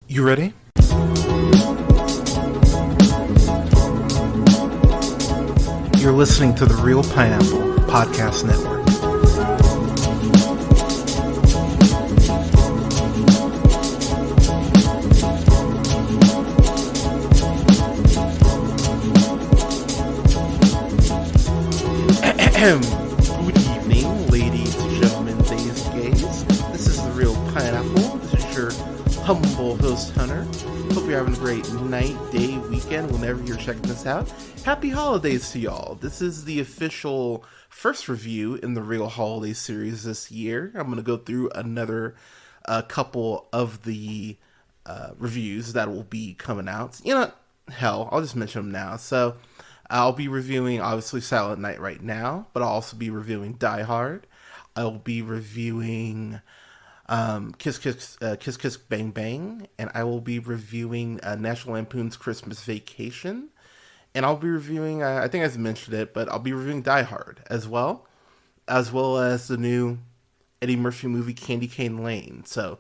You ready? You're listening to the Real Pineapple Podcast Network. Good evening, ladies, gentlemen, gays, gays. This is the Real Pineapple. This is your humble host, Hunter. Hope you're having a great night, day, weekend, whenever you're checking this out. Happy holidays to y'all. This is the official first review in the Real Holiday series this year. I'm going to go through another couple of the reviews that will be coming out. You know, hell, I'll just mention them now. So, I'll be reviewing, obviously, Silent Night right now, but I'll also be reviewing Die Hard. I'll be reviewing Kiss Kiss Bang Bang, and I will be reviewing National Lampoon's Christmas Vacation, and I'll be reviewing, I think I've mentioned it, but I'll be reviewing Die Hard as well as the new Eddie Murphy movie Candy Cane Lane. So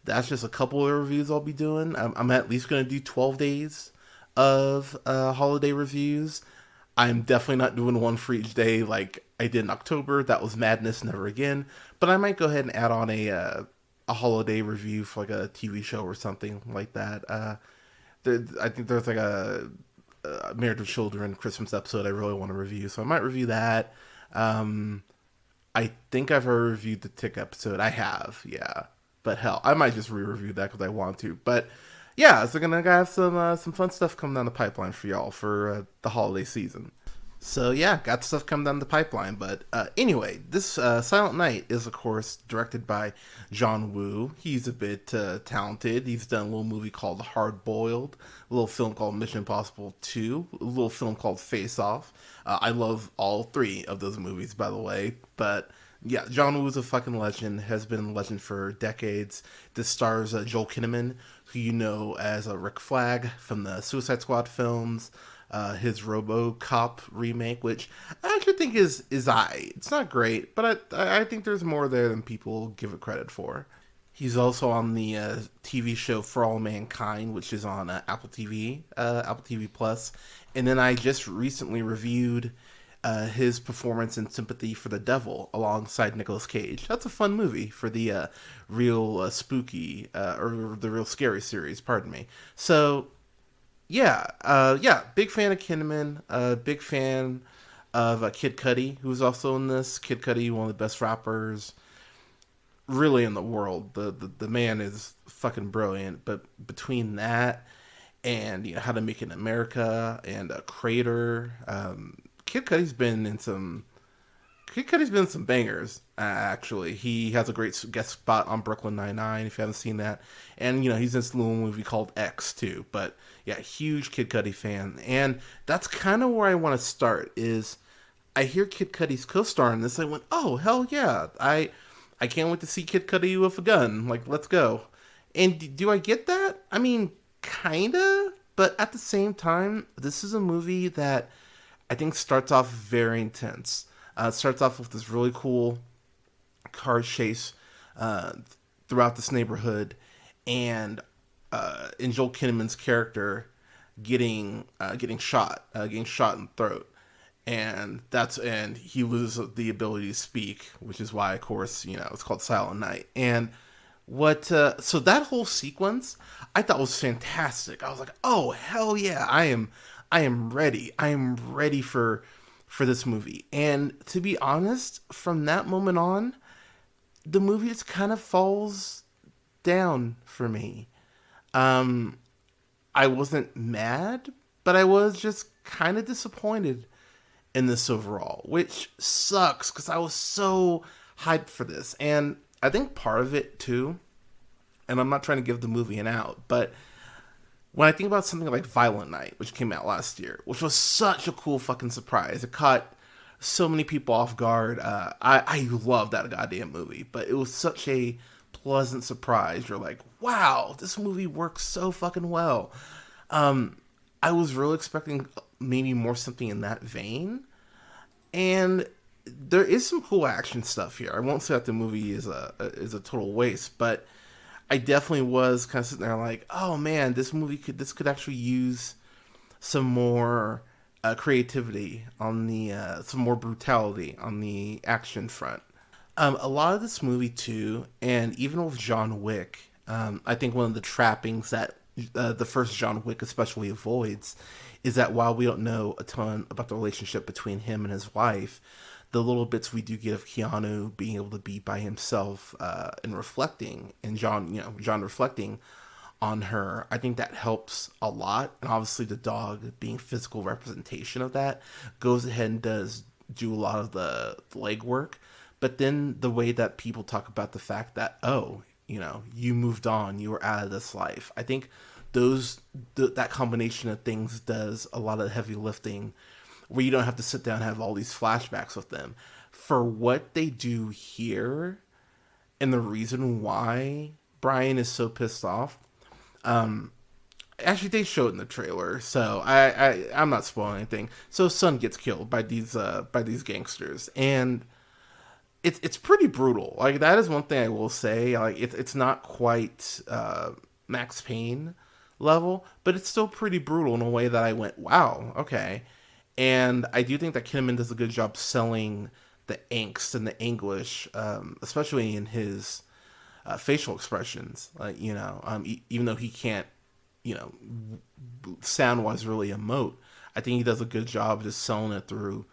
that's just a couple of reviews I'll be doing. I'm at least going to do 12 days of holiday reviews. I'm definitely not doing one for each day like I did in October. That was madness, never again. But I might go ahead and add on a holiday review for like a TV show or something like that. I think there's like a Married with Children Christmas episode I really want to review, so I might review that. I think I've already reviewed the Tick episode. I have, yeah. But hell, I might just re-review that because I want to. But yeah, so gonna have some fun stuff coming down the pipeline for y'all for the holiday season. So yeah, got stuff coming down the pipeline. But anyway, this Silent Night is of course directed by John Woo. He's a bit talented. He's done a little movie called Hard Boiled, a little film called Mission Impossible 2, a little film called Face Off. I love all three of those movies, by the way. But yeah, John Woo is a fucking legend, has been a legend for decades. This stars Joel Kinnaman, who you know as Rick Flag from the Suicide Squad films, his RoboCop remake, which I actually think is It's not great, but I think there's more there than people give it credit for. He's also on the TV show For All Mankind, which is on Apple TV, Apple TV Plus. And then I just recently reviewed his performance in Sympathy for the Devil alongside Nicolas Cage. That's a fun movie for the real spooky or the real scary series. Pardon me. So yeah, big fan of Kinnaman. Big fan of Kid Cudi, who's also in this. Kid Cudi, one of the best rappers really in the world. The man is fucking brilliant. But between that and How to Make It in America and Crater, Kid Cudi's been in some bangers. Actually, he has a great guest spot on Brooklyn Nine-Nine. If you haven't seen that, and he's in this little movie called X too. But yeah, huge Kid Cudi fan, and that's kind of where I want to start. Is I hear Kid Cudi's co-star in this, I went, oh hell yeah! I can't wait to see Kid Cudi with a gun. Like, let's go. And do I get that? I mean, kinda, but at the same time, this is a movie that I think starts off very intense. It starts off with this really cool car chase throughout this neighborhood, and in Joel Kinnaman's character getting shot in the throat, and he loses the ability to speak, which is why, of course, it's called Silent Night. And so that whole sequence I thought was fantastic. I was like, oh hell yeah, I am ready. I am ready for this movie. And to be honest, from that moment on, the movie just kind of falls down for me. I wasn't mad, but I was just kind of disappointed in this overall, which sucks because I was so hyped for this. And I think part of it too, and I'm not trying to give the movie an out, but when I think about something like Violent Night, which came out last year, which was such a cool fucking surprise. It caught so many people off guard. I love that goddamn movie, but it was such a pleasant surprise. You're like, wow, this movie works so fucking well. I was really expecting maybe more something in that vein. And there is some cool action stuff here. I won't say that the movie is a total waste, but I definitely was kind of sitting there like, oh man, this could actually use some more creativity on the some more brutality on the action front. A lot of this movie too, and even with John Wick, I think one of the trappings that the first John Wick especially avoids is that while we don't know a ton about the relationship between him and his wife, the little bits we do get of Keanu being able to be by himself and reflecting, and John reflecting on her, I think that helps a lot. And obviously, the dog being physical representation of that goes ahead and does do a lot of the legwork. But then the way that people talk about the fact that, oh, you moved on, you were out of this life. I think that combination of things does a lot of the heavy lifting, where you don't have to sit down and have all these flashbacks with them. For what they do here, and the reason why Brian is so pissed off, actually they show it in the trailer, so I'm not spoiling anything. So his son gets killed by these gangsters, and it's pretty brutal. Like, that is one thing I will say. Like, it's not quite Max Payne level, but it's still pretty brutal in a way that I went, wow, okay. And I do think that Kinnaman does a good job selling the angst and the anguish, especially in his facial expressions. Like, even though he can't, sound wise really emote, I think he does a good job just selling it through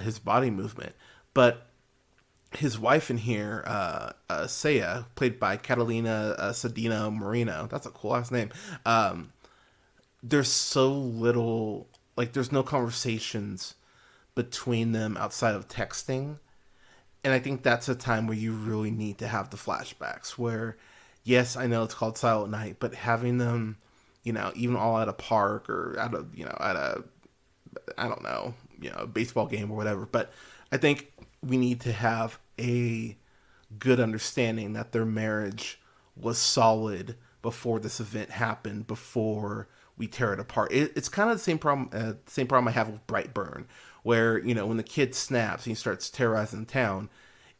his body movement. But his wife in here, Saya, played by Catalina Sedina Moreno. That's a cool ass name. There's so little, like, there's no conversations between them outside of texting. And I think that's a time where you really need to have the flashbacks where, yes, I know it's called Silent Night, but having them, even all at a park or at a, I don't know, a baseball game or whatever. But I think we need to have a good understanding that their marriage was solid before this event happened, before we tear it apart. It's kind of the same problem I have with Brightburn, where, when the kid snaps and he starts terrorizing the town.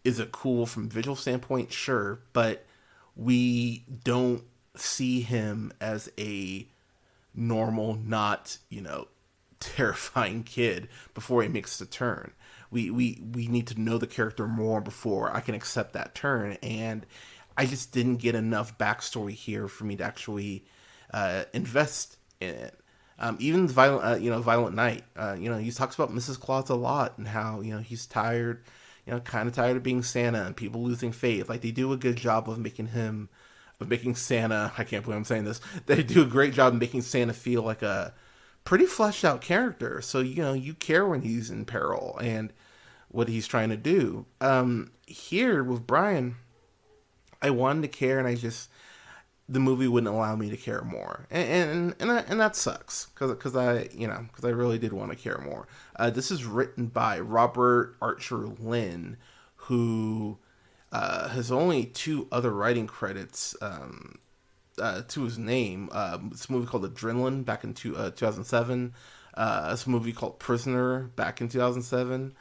Is it cool from a visual standpoint? Sure, but we don't see him as a normal, not, terrifying kid before he makes the turn. We need to know the character more before I can accept that turn, and I just didn't get enough backstory here for me to actually invest in it. Even Violent Night, he talks about Mrs. Claus a lot and how, he's tired, kind of tired of being Santa and people losing faith. Like, they do a good job of making Santa, I can't believe I'm saying this, they do a great job of making Santa feel like a pretty fleshed out character. So, you care when he's in peril and what he's trying to do. Here with Brian, I wanted to care, and the movie wouldn't allow me to care more, and that sucks because I really did want to care more. This is written by Robert Archer Lynn, who has only two other writing credits to his name. This movie called Adrenaline back in 2007. This movie called Prisoner back in 2007.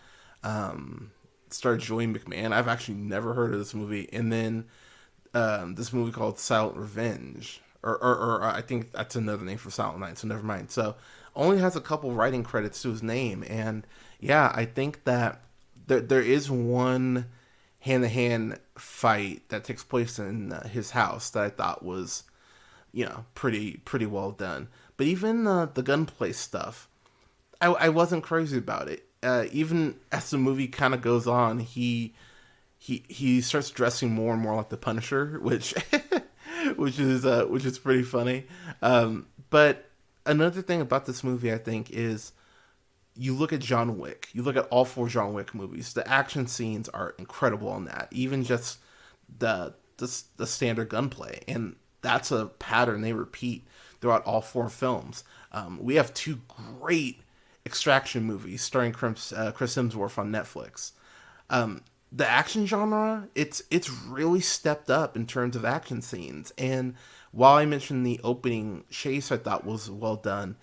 Starred Joey McMahon. I've actually never heard of this movie, and then this movie called Silent Revenge, or I think that's another name for Silent Night, so never mind. So only has a couple writing credits to his name, and yeah, I think that there is one hand-to-hand fight that takes place in his house that I thought was, pretty well done. But even the gunplay stuff, I wasn't crazy about it. Even as the movie kind of goes on, he starts dressing more and more like the Punisher, which which is pretty funny. But another thing about this movie, I think, is you look at John Wick. You look at all four John Wick movies. The action scenes are incredible on that. Even just the standard gunplay, and that's a pattern they repeat throughout all four films. We have two great extraction movies starring Chris Hemsworth on Netflix. The action genre, it's really stepped up in terms of action scenes. And while I mentioned the opening chase I thought was well done,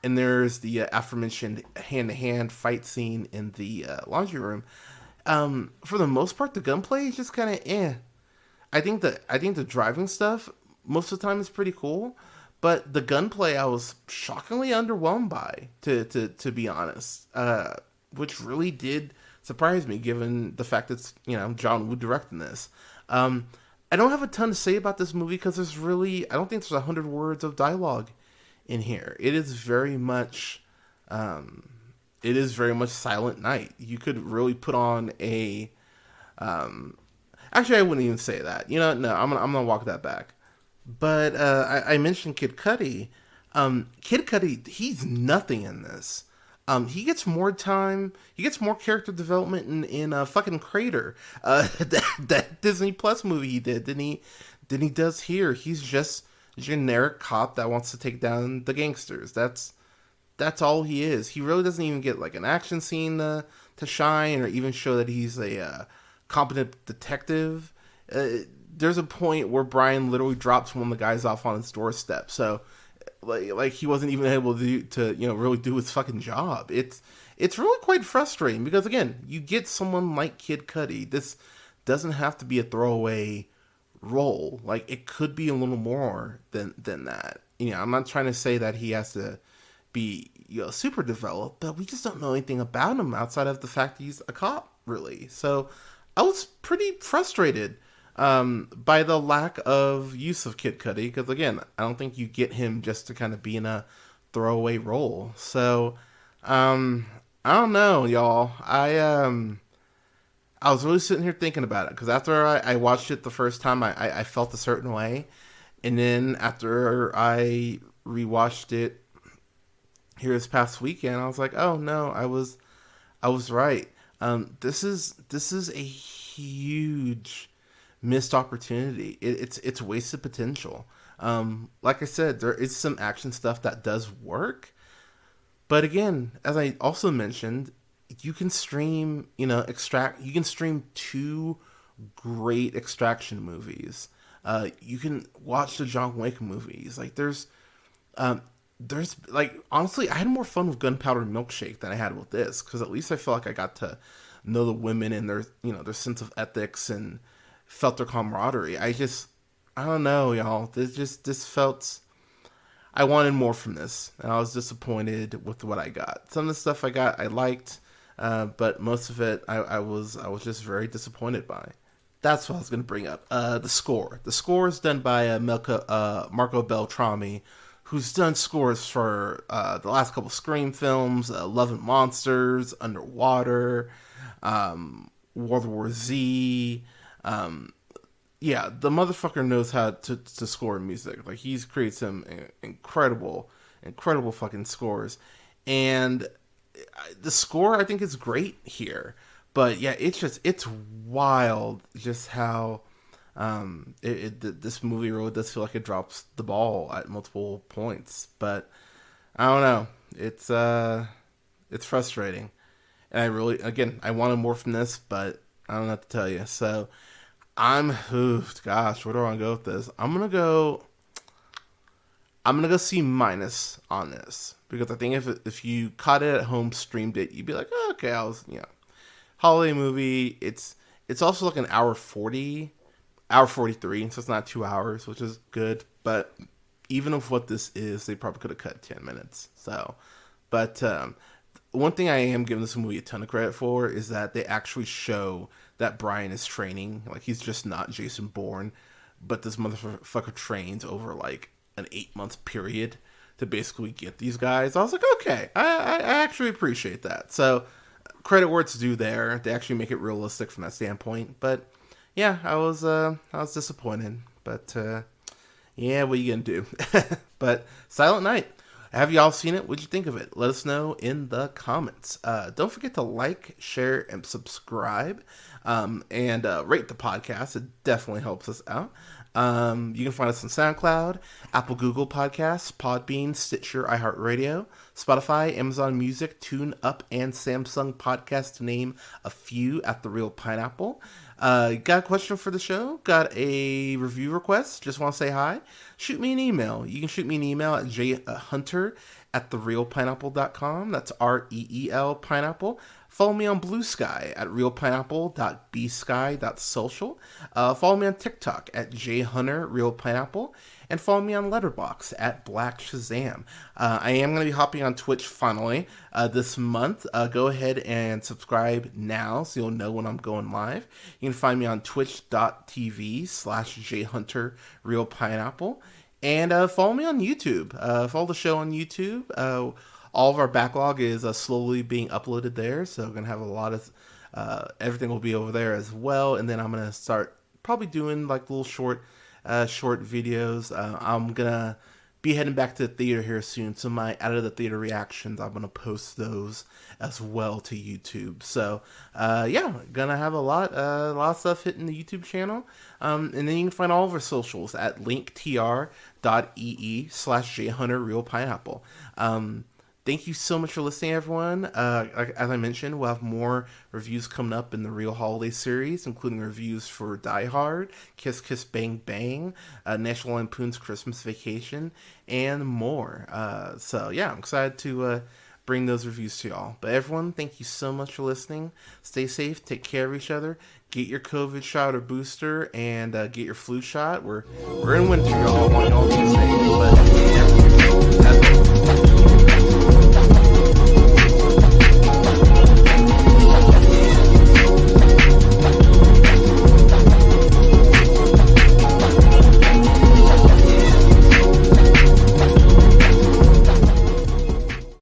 and there's the aforementioned hand-to-hand fight scene in the laundry room, for the most part, the gunplay is just kind of eh. I think the driving stuff most of the time is pretty cool, but the gunplay I was shockingly underwhelmed by, to be honest, which really did surprise me given the fact that it's, John Woo directing this. Um, I don't have a ton to say about this movie because I don't think there's 100 words of dialogue in here. Um, it is very much Silent Night. You could really put on a, actually, I wouldn't even say that. No, I'm gonna walk that back. But I mentioned Kid Cudi. Kid Cudi, he's nothing in this. He gets more time. He gets more character development in fucking Crater, that Disney Plus movie he did. Than he does here. He's just a generic cop that wants to take down the gangsters. That's all he is. He really doesn't even get like an action scene to shine or even show that he's a competent detective. There's a point where Brian literally drops one of the guys off on his doorstep. So like he wasn't even able to really do his fucking job. It's really quite frustrating because again, you get someone like Kid Cudi. This doesn't have to be a throwaway role. Like it could be a little more than that. I'm not trying to say that he has to be super developed, but we just don't know anything about him outside of the fact he's a cop, really. So I was pretty frustrated by the lack of use of Kid Cudi because again, I don't think you get him just to kind of be in a throwaway role. So I don't know, y'all. I was really sitting here thinking about it because after I watched it the first time, I felt a certain way, and then after I rewatched it here this past weekend, I was like, oh no, I was right. This is a huge missed opportunity. It's wasted potential. Like I said, there is some action stuff that does work, but again, as I also mentioned, you can stream you can stream two great extraction movies. You can watch the John Wick movies. Like there's like honestly, I had more fun with Gunpowder Milkshake than I had with this because at least I felt like I got to know the women and their sense of ethics and felt their camaraderie. I don't know, y'all. This felt. I wanted more from this, and I was disappointed with what I got. Some of the stuff I got, I liked, but most of it, I was just very disappointed by. That's what I was going to bring up. The score. The score is done by Marco Beltrami, who's done scores for the last couple Scream films, Love and Monsters, Underwater, World War Z. Yeah, the motherfucker knows how to score music. Like, he's created some incredible fucking scores. And the score, I think, is great here. But yeah, it's wild just how this movie really does feel like it drops the ball at multiple points. But I don't know. It's frustrating. And I wanted more from this, but I don't know what to tell you. So gosh, where do I want to go with this? I'm gonna go C minus on this because I think if you caught it at home, streamed it, you'd be like, oh, okay, holiday movie. It's also like an hour 43, so it's not 2 hours, which is good. But even with what this is, they probably could have cut 10 minutes. So, but one thing I am giving this movie a ton of credit for is that they actually show that Brian is training. Like, he's just not Jason Bourne, but this motherfucker trains over like an 8-month period to basically get these guys. I was like, okay, I actually appreciate that. So credit where it's due there. They actually make it realistic from that standpoint. But yeah, I was disappointed. But yeah, what are you gonna do? But Silent Night. Have y'all seen it? What'd you think of it? Let us know in the comments. Don't forget to like, share, and subscribe. And rate the podcast. It definitely helps us out. You can find us on SoundCloud, Apple, Google Podcasts, Podbean, Stitcher, iHeartRadio, Spotify, Amazon Music, TuneUp, and Samsung Podcast, to name a few, at The Real Pineapple. Got a question for the show? Got a review request? Just want to say hi? Shoot me an email. You can shoot me an email at jhunter@therealpineapple.com. That's REEL Pineapple. Follow me on Blue Sky at realpineapple.bsky.social. Follow me on TikTok at jhunterrealpineapple. And follow me on Letterboxd at Black Shazam. I am going to be hopping on Twitch finally this month. Go ahead and subscribe now so you'll know when I'm going live. You can find me on twitch.tv/jhunterrealpineapple. And follow me on YouTube. Follow the show on YouTube. All of our backlog is slowly being uploaded there, so we're going to have a lot of... everything will be over there as well. And then I'm going to start probably doing like little short videos. I'm gonna be heading back to the theater here soon, so my out of the theater reactions, I'm gonna post those as well to YouTube. So yeah, gonna have a lot of stuff hitting the YouTube channel. And then you can find all of our socials at linktr.ee/jhunterrealpineapple. Thank you so much for listening, everyone. As I mentioned, we'll have more reviews coming up in the Real Holiday series, including reviews for Die Hard, Kiss Kiss Bang Bang, National Lampoon's Christmas Vacation, and more. So yeah, I'm excited to bring those reviews to y'all. But everyone, thank you so much for listening. Stay safe, take care of each other, get your COVID shot or booster, and get your flu shot. We're in winter, y'all. I want y'all to be safe.